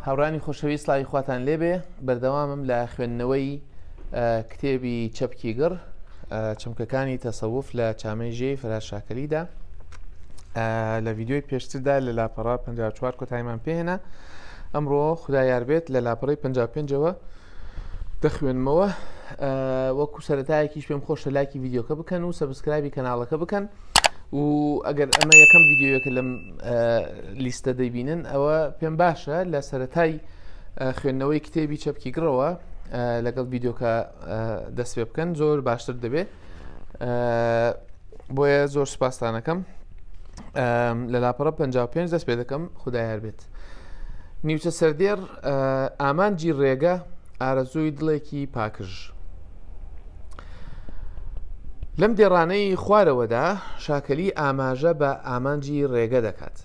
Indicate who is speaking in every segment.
Speaker 1: هاورانی خۆشەویست سڵاوی خواتان لێبێ بەردەوامم لە خوێندنەوەی کتێبی چەپکیگڕ چەمکەکانی تەسەوف لە چامەی ژێی فەرهاد شاکەلیدا لە ڤیدیۆی پێشتردا لە لاپەڕا 54 کۆتاییمان پێهێنا. ئەمڕۆ خودای یار بێت لە لاپەڕەی 55ەوە دەخوێنمەوە. وەکو سەرەتایەکیش پێم خۆشە لایکی ڤیدیۆکە بکەن و سەبسکرایبی کەناڵەکە بکەن و ئەگەر ئەمە یەکەم ڤیدیۆیەکە لەم لیستە دەیبینن ئەوە پێم باشە لە سەرەتای خوێندنەوەی کتێبی چەپکیگڕەوە لەگەڵ ڤیدیۆکە دەست پێ بکەن، زۆر باشتر دەبێت. بۆیە زۆر سوپاسدانەکەم. لە لاپەڕە 55 دەست پێ دەکەم. خودای یار بێت. نیوچە سەردێر ئامانجی ڕێگە ئارەزووی دڵێکی پاکژ. لەم دێڕانەی خوارەوەدا شاکەلی ئاماژە بە ئامانجی ڕێگە دەکات،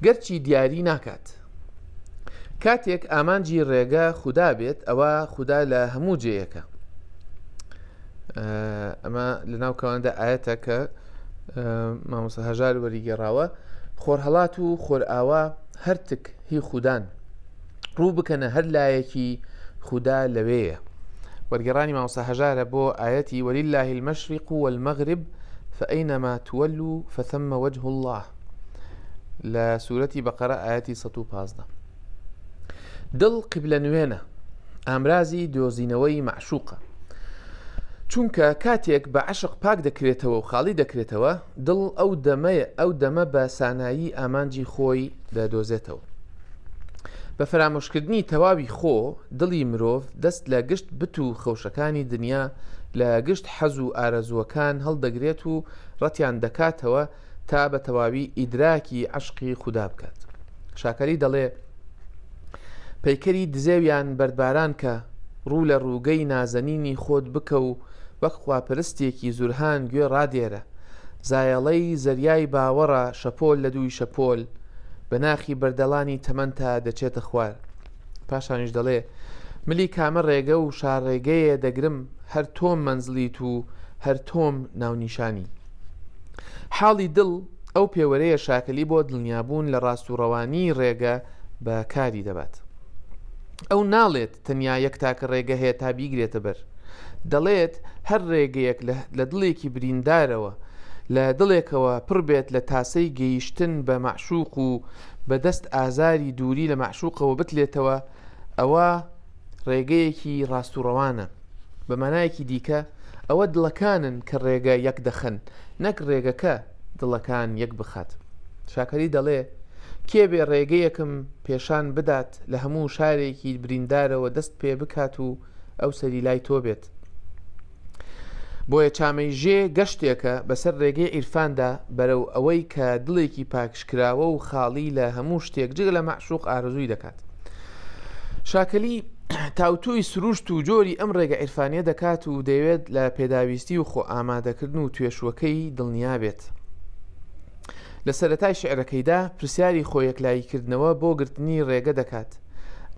Speaker 1: گەرچی دیاری ناکات. کاتێک ئامانجی ڕێگە خودا بێت ئەوە خودا لە هەموو جێیەکە. ئەمە لە ناو کەواندا ئاەتە کە مامۆستا هەژار وەریگەڕاوە، خۆرهەڵات و خۆرئاوا هەرتک هی خوددان، ڕوو بکەنە هەر لایەکی خودا لەوەیە. وەرگێڕانی مامۆستا هەژارە بۆ ئاەتی وەللله المەشرق والمەغرب فأينما تولوا فثم وجه الله لە سوورەتی بەقەرە ئاەتی 115. دڵ قیبلە نوێنە، ئامرازی دۆزینەوەی معشوقە، چونکە کاتێک بە عەشق پاک دەکرێتەوە و خاڵی دەکرێتەوە، دڵ ئەو دەمە بە سانایی ئامانجی خۆی دەدۆزێتەوە. بە فەرامۆشکردنی تەواوی خۆ دڵی مرۆڤ دەست لە گشت بت و خەوشەکانی دنیا، لە گشت حەز و ئارەزووەکان هەڵدەگرێت و ڕەتیان دەکاتەوە تا بە تەواوی ئیدراکی عەشقی خودا بکات. شاکەلی دەڵێ پەیکەری دزێویان بەردباران کە، ڕوو لە ڕووگەی نازەنینی خۆت بکە و وەک خواپەرستێکی زورهان گوێ ڕادێرە. زایەڵەی زەریای باوەڕە شەپۆل لە دووی شەپۆل، بە ناخی بەردەڵانی تەمەنتا دەچێتە خوار. پاشانیش دەڵێ ملی کامە ڕێگە و شارڕێگەیە دەگرم، هەر تۆم مەنزلیت و هەر تۆم ناونیشانی. حاڵی دڵ ئەو پێوەرەیە شاکەلی بۆ دڵنیابوون لە ڕاستوڕەوانی ڕێگە بە کاری دەبات. ئەو ناڵێت تەنیا یەک تاکە ڕێگە هەیە تا بیگرێتە بەر، دەڵێت هەر ڕێگەیەک لە دڵێکی بریندارەوە، لە دڵێکەوە پڕ بێت لە تاسەی گەیشتن بە معشوق و بەدەست ئازاری دووری لە معشوقەوە بتلێتەوە، ئەوە ڕێگەیەکی ڕاستوڕەوانە. بە مانایەکی دیکە ئەوە دڵەکانن کە ڕێگە یەک دەخەن، نەک ڕێگەکە دڵەکان یەک بخات. شاکەری دەڵێ کێبێ ڕێگەیەکم پێشان بدات لە هەموو شارێکی بریندارەوە دەست پێ بکات و ئەو سەری لای تۆ بێت. بۆیە چامەی ژێ گەشتێکە بەسەر ڕێگەی عیرفاندا بەرەو ئەوەی کە دڵێکی پاکشکراوە و خاڵی لە هەموو شتێک جگە لە معشوق ئارەزووی دەکات. شاکەلی تاوتوی سروشت و جۆری ئەم ڕێگە عیرفانیە دەکات و دەیەوێت لە پێداویستی و خۆ ئامادەکردن و توێشوەکەی دڵنیا بێت. لە سەرەتای شعرەکەیدا پرسیاری خۆیەکلاییکردنەوە بۆ گرتنی ڕێگە دەکات.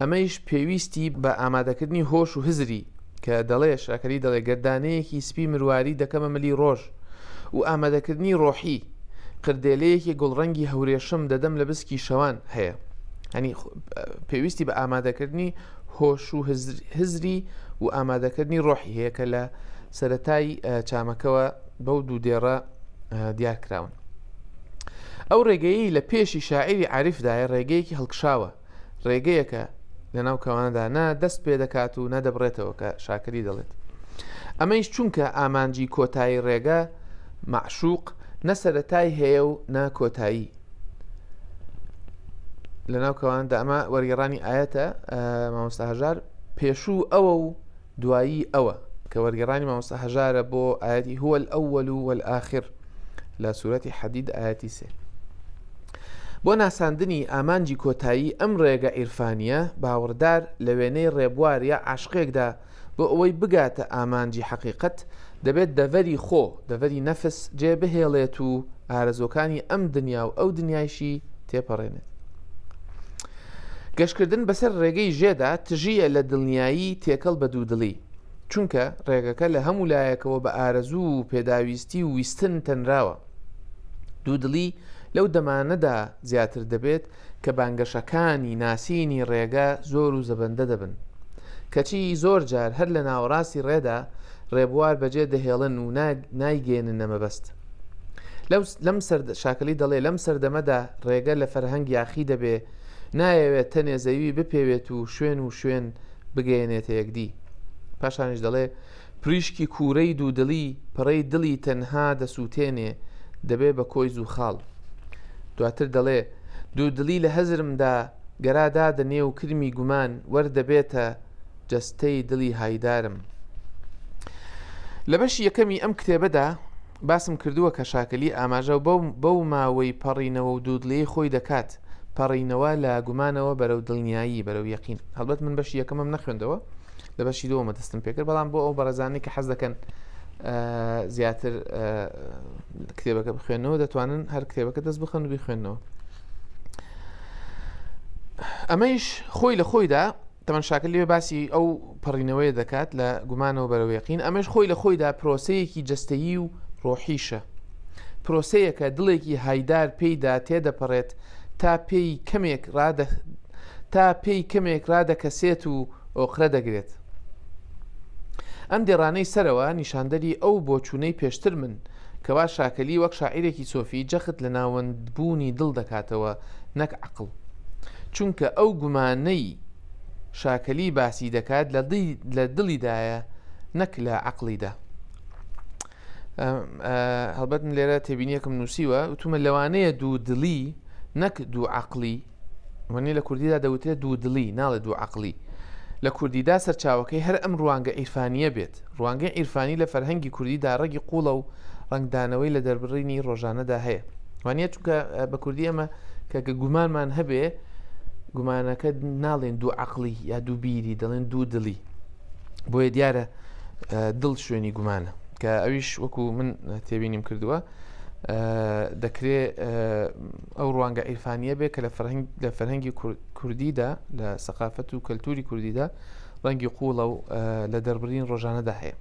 Speaker 1: ئەمەیش پێویستی بە ئامادەکردنی هۆش و هزری کە دەڵێ شاکەری دەڵێ گەردانەیەکی سپی مرواری دەکەمە ملی ڕۆژ، و ئامادەکردنی ڕۆحی قردێلەیەکی گوڵڕەنگی هەورێشم دەدەم لە بسکی شەوان هەیە. هەنی پێویستی بە ئامادەکردنی هۆش و هزری و ئامادەکردنی ڕۆحی هەیە کە لە سەرەتای چامەکەوە بەو دوو دێڕە دیارکراون. ئەو ڕێگەیەی لە پێشی شاعری عاریفدایە ڕێگەیەکی هەڵکشاوە، ڕێگەیەکە لە ناو کەوانەدا نە دەست پێ دەکات و نەدەبڕێتەوە کە شاکەری دەڵێت. ئەمەیش چونکە ئامانجی کۆتایی ڕێگە معشوق نە سەرەتای هەیە و نە کۆتایی. لە ناو کەوانەدا ئەمە وەرگێڕانی ئاەتە مامۆستا هەژار، پێشوو ئەوە و دوایی ئەوە، کە وەرگێڕانی مامۆستا هەژارە بۆ ئاەتی هو الأول والآخر لە سوورەتی حەدید ئاەتی 3. بۆ ناساندنی ئامانجی کۆتایی ئەم ڕێگە عیرفانیە باوەڕدار لە وێنەی ڕێبوار یا عاشقێکدا بۆ ئەوەی بگاتە ئامانجی حەقیقەت دەبێت دەڤەری خۆ، دەڤەری نەفس جێبهێڵێت و ئارەزۆکانی ئەم دنیا و ئەو دنیایشی تێپەڕێنێت. گەشتکردن بەسەر ڕێگەی ژێدا تژیە لە دڵنیایی تێکەڵ بە دوودڵی، چونکە ڕێگەکە لە هەموو لایەکەوە بە ئارەزوو و پێداویستی و ویستن تەنراوە. دوودڵی لەو دەمانەدا زیاتر دەبێت کە بانگەشەکانی ناسینی ڕێگە زۆر و زەبەندە دەبن کەچی زۆر جار هەر لە ناوەڕاستی ڕێدا ڕێبوار بەجێ دەهێڵن و نایگەێنن نەمەبەست. لەم شاکەلی دەڵێ لەم سەردەمەدا ڕێگە لە فەرهەنگ یاخی دەبێ نایەوێت تەنێ زەوی بپێوێت و شوێن بگەێنێتە یەکدی. پاشانیش دەڵێ پریشکی کوورەی دوودڵی پڕەی دڵی تەنها دەسووتێنێ دەبێ بە کۆی زوو خاڵ. دواتر دەڵێ دوودڵی لە هەزرمدا گەرادا دەنێ و کرمی گومان وەردەبێتە جەستەی دڵی هایدارم. لە بەشی یەکەمی ئەم کتێبەدا باسم کردووە کە شاکەلی ئاماژە و بەو ماوەی پەڕینەوە و دوودڵی خۆی دەکات پەڕینەوە لە گومانەوە بەرەو دڵنیایی بەرەو یەقین. هەڵبەت من بەشی یەکەمم نەخوێندەوە لە بەشی دووەمە دەستم پێکرد بەڵام بۆ ئەو بەڕێزانەی کە حەز دەکەن زیاتر کتێبەکە بخوێنەوە دەتوانن هەر کتێبەکە دەست بخەن و بخوێنەوە. ئەمەیش خۆی لە خۆیدا تەمەەن شاکەلی باسی ئەو پەڕینەوەی دەکات لە گومانەوە بەرەو یەقین. ئەمەش خۆی لە خۆیدا پرۆسەیەکی جەستەیی و ڕۆحیشە، پرۆسەیەکە دڵێکی هایدار پێیدا تێدەپەڕێت تا پێی کەمێک ڕادەکەسێت و ئۆقرە دەگرێت. ئەم دێڕانەی سەرەوە نیشاندەری ئەو بۆچوونەی پێشتر من کەوا شاکەلی وەک شاعیرێکی سۆفی جەخت لە ناوەندبوونی دڵ دەکاتەوە نەک عەقڵ، چونکە ئەو گومانەی شاکەلی باسی دەکات لە دڵیدایە نەک لە عەقڵیدا. هەڵبەت لێرە تێبینیەکەم نووسیوە وتومە لەوانەیە دوو دڵی نەک دوو عەقڵی، وەنێ لە کوردیدا دەوترێت دوو دڵی ناڵێت دوو عەقڵی. لە کوردیدا سەرچاوەکەی هەر ئەم ڕوانگە ئیرفانیە بێت. ڕوانگە ئیرفانی لە فەرهەنگی کوردیدا ڕەگی قوڵە و ڕنگدانەوەی لە دەربڕینی ڕۆژانەدا هەیە. وانە چونکە بە کوردی ئەمە کە گومانمان هەبێ گومانەکە ناڵێن دوو عەقڵی یا دوو بیری، دەڵێن دوو دڵی. بۆیە دیارە دڵ شوێنی گومانە کە ئەویش وەکو من تێبینیم کردووە دەکرێت ئەو ڕوانگە ئیرفانیە بێ کە لە فەرهەنگی کوردیدا لە سەقافەت و کەلتوری کوردیدا ڕەنگی قوڵە و لە دەربڕین ڕۆژانەدا هەیە.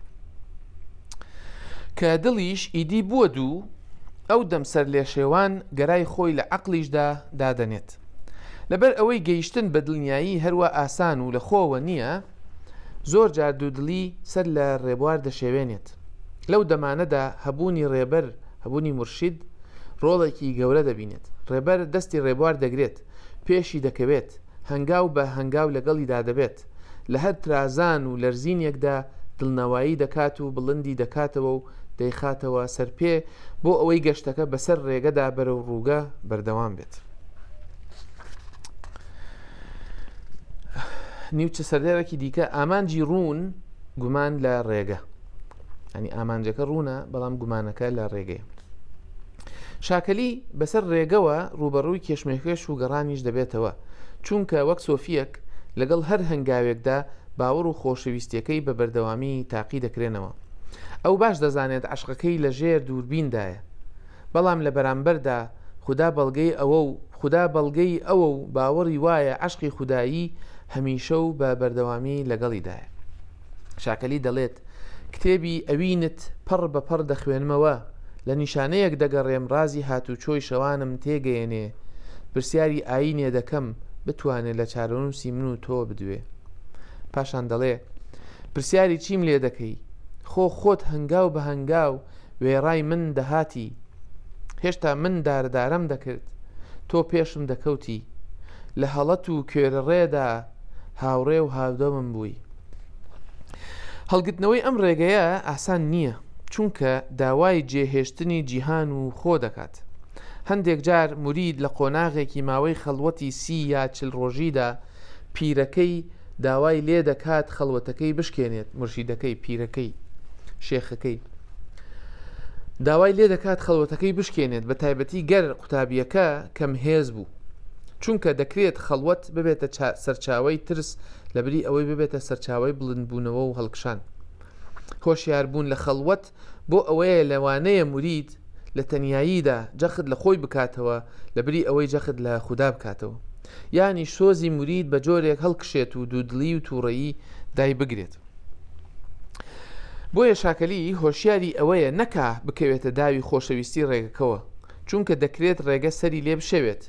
Speaker 1: کە دڵیش ئیدی بووە دوو ئەو دەمسەر لێ شێوان گەرای خۆی لە عەقلیشدا دادەنێت. لەبەر ئەوەی گەیشتن بە دڵنیایی هەروە ئاسان و لە خۆوە نییە، زۆر جار دوودڵی سەر لە ڕێبوار دەشێوێنێت. لەو دەمانەدا هەبوونی ڕێبەر هەبوونی مرشید ڕۆڵێکی گەورە دەبینێت. ڕێبەر دەستی ڕێبوار دەگرێت، پێشی دەکەوێت، هەنگاو بە هەنگاو لەگەڵیدا دەبێت، لە هەر ترازان و لەرزینێکدا دڵنەوایی دەکات و بڵندی دەکاتەوە و دەیخاتەوە سەرپێ بۆ ئەوەی گەشتەکە بەسەر ڕێگەدا بەرەو ڕووگە بەردەوام بێت. نیوچە سەردێڕێکی دیکە ئامانجی ڕوون گومان لە ڕێگە، ئەنی ئامانجەکە ڕوونە بەڵام گومانەکە لە ڕێگەیە. شاکەلی بەسەر ڕێگەوە ڕوبەڕووی کێشمێکێش و گەڕانیش دەبێتەوە، چونکە وەک سۆفیەک لەگەڵ هەر هەنگاوێکدا باوەڕ و خۆشەویستیەکەی بە بەردەوامی تاقی دەکرێنەوە. ئەو باش دەزانێت عەشقەکەی لە ژێر دووربیندایە، بەڵام لە بەرامبەردا خوددا بەڵگەی ئەوە و باوەڕی وایە عەشقی خودایی هەمیشە و بە بەردەوامی لەگەڵیدایە. شاکەلی دەڵێت کتێبی ئەوینت پەڕ بە پەڕ دەخوێنمەوە، لە نیشانەیەک دەگەڕێم ڕازی هاتوچۆی شەوانم تێگەیەنێ، پرسیاری ئاینێ دەکەم بتوانێت لە چارەنووسی من و تۆ بدوێ. پاشان دەڵێ پرسیاری چیم لێ دەکەی؟ خۆت هەنگاو بە هەنگاو وێڕای من دەهاتی، هێشتا من دارەدارەم دەکرد تۆ پێشم دەکەوتی، لە هەڵەت و کوێرە ڕێدا هاوڕێ و هاودەمم بووی. هەڵگرتنەوەی ئەم ڕێگەیە ئاسان نییە، چونکە داوای جێهێشتنی جیهان و خۆ دەکات. هەندێک جار مورید لە قۆناغێکی ماوەی خەڵوەتی 30 یا 40 ڕۆژیدا پیرەکەی داوای لێ دەکات خەڵوەتەکەی بشکێنێت. مرشیدەکەی، پیرەکەی، شێخەکەی داوای لێ دەکات خەڵوەتەکەی بشکێنێت، بە تایبەتی گەر قوتابیەکە کەم هێز بوو، چونکە دەکرێت خەڵوەت ببێتە سەرچاوەی ترس لەبری ئەوەی ببێتە سەرچاوەی بڵندبوونەوە و هەڵکشان. هۆشیاربوون لە خەڵوەت بۆ ئەوەیە لەوانەیە مورید لە تەنیاییدا جەخت لە خۆی بکاتەوە لەبری ئەوەی جەخت لە خوددا بکاتەوە، یانی سۆزی مورید بە جۆرێک هەڵکشێت و دوودڵی و تووڕەیی دای بگرێت. بۆیە شاکەلی هۆشیاری ئەوەیە نەکا بکەوێتە داوی خۆشەویستی ڕێگەکەوە، چونکە دەکرێت ڕێگە سەری لێ بشەوێت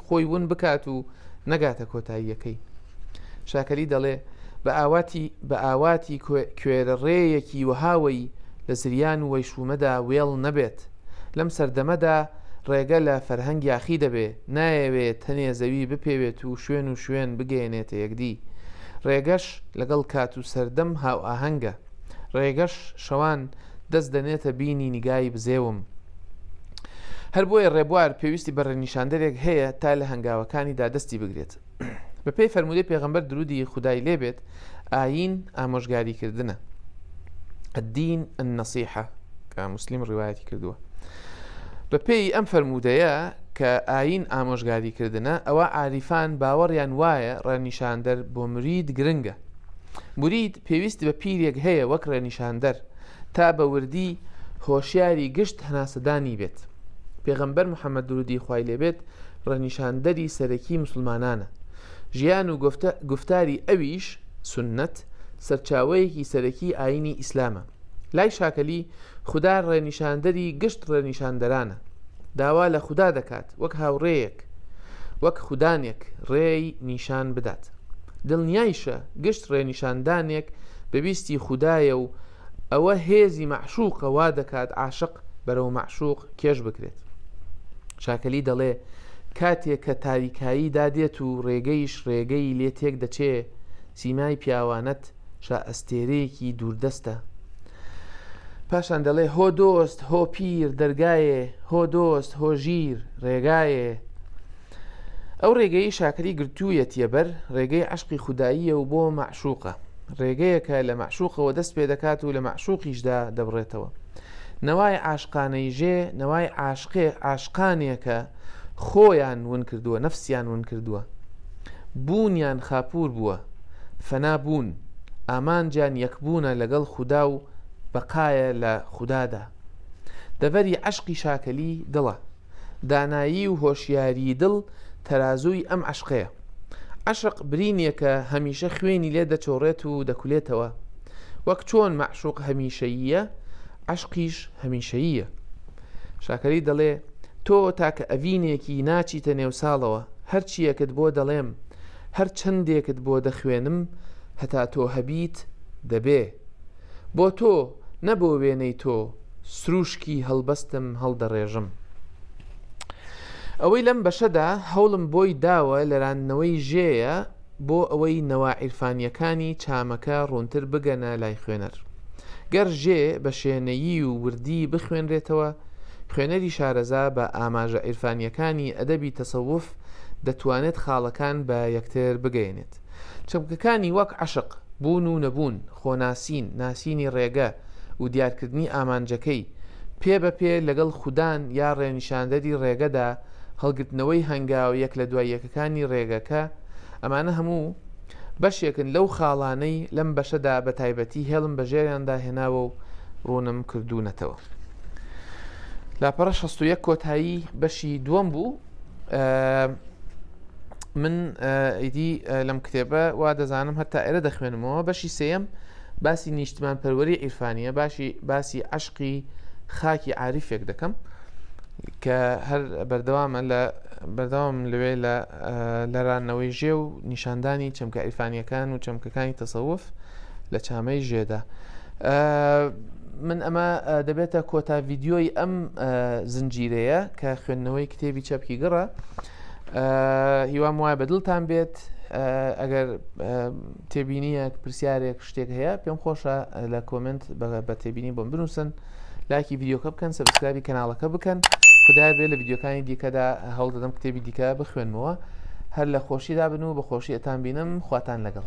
Speaker 1: خۆی ون بکات و نەگاتە کۆتاییەکەی. شاکەلی دەڵێ بە ئاواتی کوێرە ڕێیەکی وەهاوی لە زریان و وەیشومەدا وێڵ نەبێت. لەم سەردەمەدا ڕێگە لە فەرهەنگ یاخی دەبێ، نایەوێت تەنێ زەوی بپێوێت و شوێن بگەێنێتە یەکدی. ڕێگەش لەگەڵ کات و سەردەم هاو ئاهەنگە. ڕێگەش شەوان دەست دەنێتە بینی نیگای بزێوم. هەر بۆیە ڕێبوار پێویستی بە ڕێنیشاندەرێک هەیە تا لە هەنگاوەکانیدا دەستی بگرێت. بە پێی فەرمودەی پێغەمبەر درودی خودای لێبێت، ئاین ئامۆژگاریکردنە. الدین النەسیحە کە موسلیم ڕیوایەتی کردووە. بە پێی ئەم فەرمودەیە کە ئاین ئامۆژگاریکردنە، ئەوە عاریفان باوەڕیان وایە ڕێنیشاندەر بۆ مرید گرنگە. مرید پێویستی بە پیرێک هەیە وەک ڕێنیشاندەر تا بە وردی هۆشیاری گشت هەناسەدانی بێت. پێغەمبەر محەممەد درودی خوای لێبێت ڕێنیشاندەری سەرەکی مسلمانانە. ژیان و گفتاری ئەویش سنەت سەرچاوەیەکی سەرەکی ئاینی ئیسلامە. لای شاکەلی خوددا ڕێنیشاندەری گشت ڕێنیشاندەرانە. داوا لە خوددا دەکات وەک هاوڕێیەک، وەک خوددانێک ڕێی نیشان بدات. دڵنیایشە گشت ڕێنیشاندانێک بەبیستی خوددایە و ئەوە هێزی مەعشوقە وا دەکات عاشق بەرەو مەعشوق کێش بکرێت. شاکەلی دەڵێ کاتێک کە تاریکایی دادێت و ڕێگەیش ڕێگەی لێ تێک دەچێ، سیمای پیاوانەت شا ئەستێرەیەکی دووردەستە. پاشان دەڵێ هۆ دۆست هۆ پیر دەرگایێ، هۆ دۆست هۆ ژیر ڕێگایێ. ئەو ڕێگەی شاکەری گرتوویەتیە بەر ڕێگەی عشقی خوداییە و بۆ مەعشوقە. ڕێگەیەکە لە مەعشوقەوە دەست پێ دەکات و لە مەعشوقیشدا دەبڕێتەوە. نەوای عاشقانەی ژێ نەوای عاشقانێکە خۆیان ون کردووە، نەفسیان ون کردووە، بوونیان خاپور بووە، فەنابوون، ئامانجان یەکبوونە لەگەڵ خودا و بەقایە لە خوددادا. دەڤەری عشقی شاکەلی دڵە، دانایی و هۆشیاری دڵ تەرازووی ئەم عشقەیە. عشق برینێکە هەمیشە خوێنی لێ دەچۆڕێت و دەکولێتەوە. وەک چۆن مەعشوق هەمیشەییە، عشقیش هەمیشەییە. شاکەری دەڵێ تۆ تاکە ئەڤینێکی ناچیتە نێو ساڵەوە، هەرچیەکت بۆ دەڵێم، هەر چەندێکت بۆ دەخوێنم، هەتا تۆ هەبیت دەبێ. بۆ تۆ نەبۆ وێنەی تۆ سروشکی هەڵبەستم هەڵدەڕێژم. ئەوەی لەم بەشەدا هەوڵم بۆی داوە لەراننەوەی ژێیە بۆ ئەوەی نەوا عیرفانیەکانی چامەکە ڕوونتر بگەنە لای خوێنەر. گەر ژێ بە شوێنەیی و وردی بخوێنرێتەوە، خوێنەری شارەزا بە ئاماژە عیرفانیەکانی ئەدەبی تەسەووف دەتوانێت خاڵەکان بە یەکتر بگەێنێت. چەمکەکانی وەک عشق، بوون و نەبوون، خۆناسین، ناسینی ڕێگە و دیارکردنی ئامانجەکەی، پێ بە پێ لەگەڵ خوددان یا ڕێنیشاندەری ڕێگەدا هەڵگرتنەوەی هەنگاو یەک لە دوای یەکەکانی ڕێگەکە، ئەمانە هەموو بەشێکن لەو خاڵانەی لەم بەشەدا بە تایبەتی هێڵم بەژێریاندا هێناوە و ڕوونم کردوونەتەوە. لاپەڕە 61 کۆتایی بەشی دووەم بوو. من ئیدی لەم کتێبە وا دەزانم هەتا ئێرە دەخوێنمەوە. بەشی سێیەم باسی نیشتمان پەروەری عیرفانیە، باسی عشقی خاکی عاریفێک دەکەم کە هەر بەردەوام لەوێ لە ڕانەوەی ژێ و نیشاندانی چەمکە عیرفانیەکان و چەمکەکانی تەسەووف لە چامەی ژێدا. من ئەمە دەبێتە کۆتا ڤیددیۆی ئەم زنجیرەیە کە خوێندنەوەی کتێبی چەپکی گڕە. هیوام وایە بەدڵتان بێت. ئەگەر تێبینیە پرسیارێک شتێک هەیە پێم خۆشە لە کۆمنت بە تێبینی بۆم بنووسن، لایکی ڤیددیۆکە بکەن، سەبسکرایبی کەناڵەکە بکەن. خدای بێت لە ڤیددیۆکانی دیکەدا هەوڵ دەدەم کتێبی دیکە بخوێنمەوە. هەر لە خۆشیدا بن و بە خۆشی ئەتان بینم. خواتان لەگەڵ.